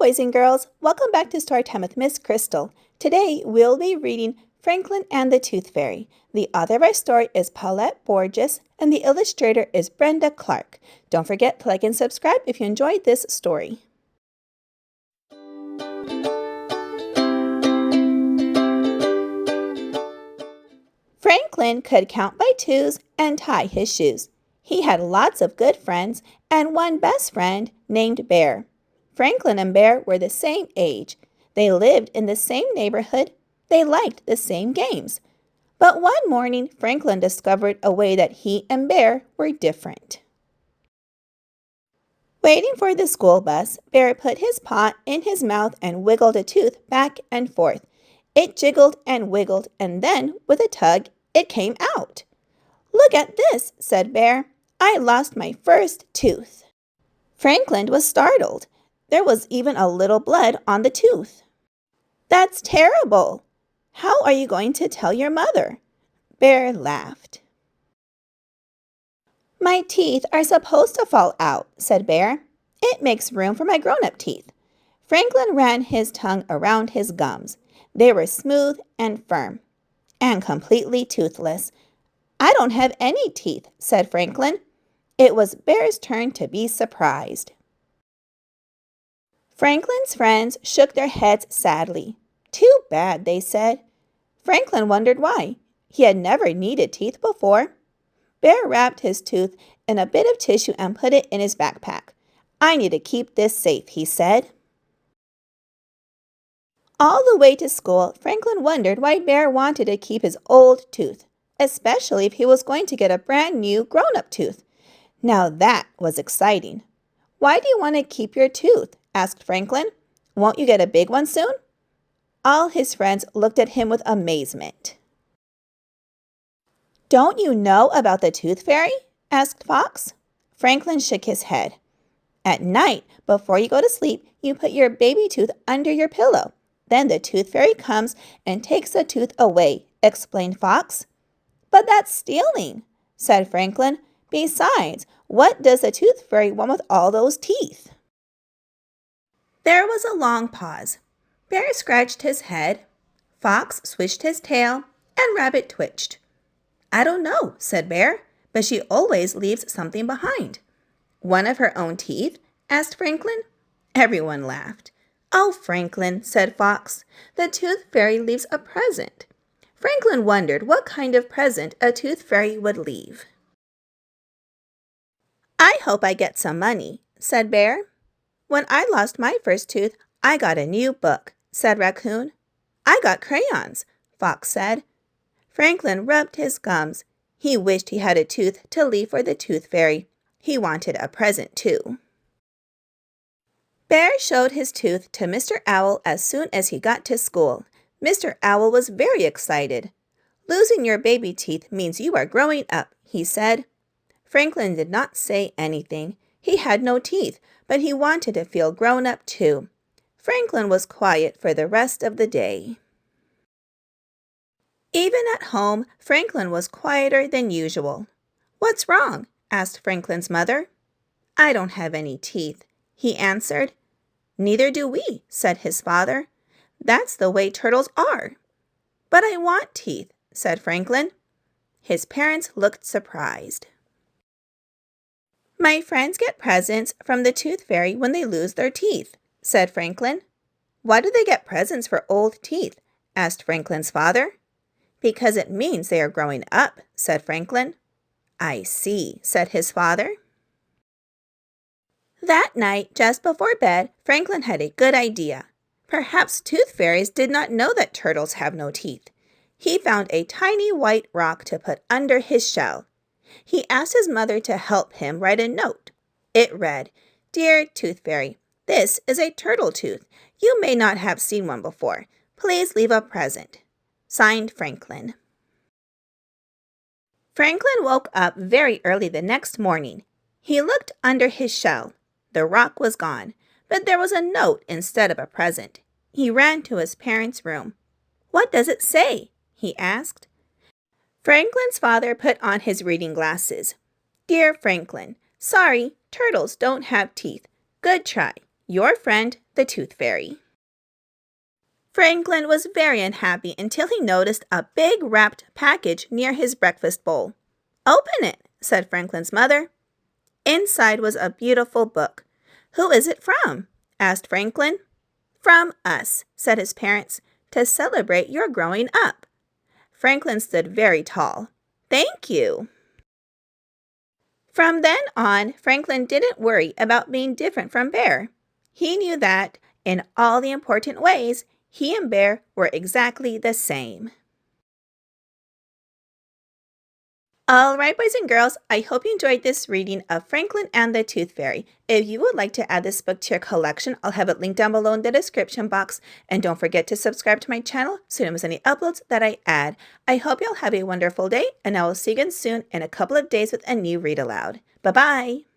boys and girls. Welcome back to Storytime with Miss Crystal. Today, we'll be reading Franklin and the Tooth Fairy. The author of our story is Paulette Bourgious, and the illustrator is Brenda Clark. Don't forget to like and subscribe if you enjoyed this story. Franklin could count by twos and tie his shoes. He had lots of good friends and one best friend named Bear. Franklin and Bear were the same age. They lived in the same neighborhood. They liked the same games. But one morning, Franklin discovered a way that he and Bear were different. Waiting for the school bus, Bear put his paw in his mouth and wiggled a tooth back and forth. It jiggled and wiggled, and then, with a tug, it came out. "Look at this," said Bear. "I lost my first tooth." Franklin was startled. There was even a little blood on the tooth. "That's terrible. How are you going to tell your mother?" Bear laughed. "My teeth are supposed to fall out," said Bear. "It makes room for my grown-up teeth." Franklin ran his tongue around his gums. They were smooth and firm, and completely toothless. "I don't have any teeth," said Franklin. It was Bear's turn to be surprised. Franklin's friends shook their heads sadly. "Too bad," they said. Franklin wondered why. He had never needed teeth before. Bear wrapped his tooth in a bit of tissue and put it in his backpack. "I need to keep this safe," he said. All the way to school, Franklin wondered why Bear wanted to keep his old tooth, especially if he was going to get a brand new grown-up tooth. Now that was exciting. "Why do you want to keep your tooth?" asked Franklin. "Won't you get a big one soon?" All his friends looked at him with amazement. "Don't you know about the Tooth Fairy?" asked Fox. Franklin shook his head. "At night, before you go to sleep, you put your baby tooth under your pillow. Then the Tooth Fairy comes and takes the tooth away," explained Fox. "But that's stealing," said Franklin. "Besides, what does the Tooth Fairy want with all those teeth?" There was a long pause. Bear scratched his head, Fox swished his tail, and Rabbit twitched. "I don't know," said Bear, "but she always leaves something behind." "One of her own teeth?" asked Franklin. Everyone laughed. "Oh, Franklin," said Fox, "the Tooth Fairy leaves a present." Franklin wondered what kind of present a Tooth Fairy would leave. "I hope I get some money," said Bear. "When I lost my first tooth, I got a new book," said Raccoon. "I got crayons," Fox said. Franklin rubbed his gums. He wished he had a tooth to leave for the Tooth Fairy. He wanted a present, too. Bear showed his tooth to Mr. Owl as soon as he got to school. Mr. Owl was very excited. "Losing your baby teeth means you are growing up," he said. Franklin did not say anything. He had no teeth, but he wanted to feel grown up too. Franklin was quiet for the rest of the day. Even at home, Franklin was quieter than usual. "What's wrong?" asked Franklin's mother. "I don't have any teeth," he answered. "Neither do we," said his father. "That's the way turtles are." "But I want teeth," said Franklin. His parents looked surprised. "My friends get presents from the Tooth Fairy when they lose their teeth," said Franklin. "Why do they get presents for old teeth?" asked Franklin's father. "Because it means they are growing up," said Franklin. "I see," said his father. That night, just before bed, Franklin had a good idea. Perhaps Tooth Fairies did not know that turtles have no teeth. He found a tiny white rock to put under his shell. He asked his mother to help him write a note. It read, "Dear Tooth Fairy, this is a turtle tooth. You may not have seen one before. Please leave a present. Signed, Franklin." Franklin woke up very early the next morning. He looked under his shell. The rock was gone, but there was a note instead of a present. He ran to his parents' room. "What does it say?" he asked. Franklin's father put on his reading glasses. "Dear Franklin, sorry, turtles don't have teeth. Good try. Your friend, the the Tooth Fairy. Franklin was very unhappy until he noticed a big wrapped package near his breakfast bowl. "Open it," said Franklin's mother. Inside was a beautiful book. "Who is it from?" asked Franklin. "From us," said his parents, "to celebrate your growing up." Franklin stood very tall. "Thank you." From then on, Franklin didn't worry about being different from Bear. He knew that, in all the important ways, he and Bear were exactly the same. All right, boys and girls, I hope you enjoyed this reading of Franklin and the Tooth Fairy. If you would like to add this book to your collection, I'll have it linked down below in the description box. And don't forget to subscribe to my channel so you don't miss any uploads that I add. I hope you'll have a wonderful day, and I will see you again soon in a couple of days with a new read aloud. Bye-bye.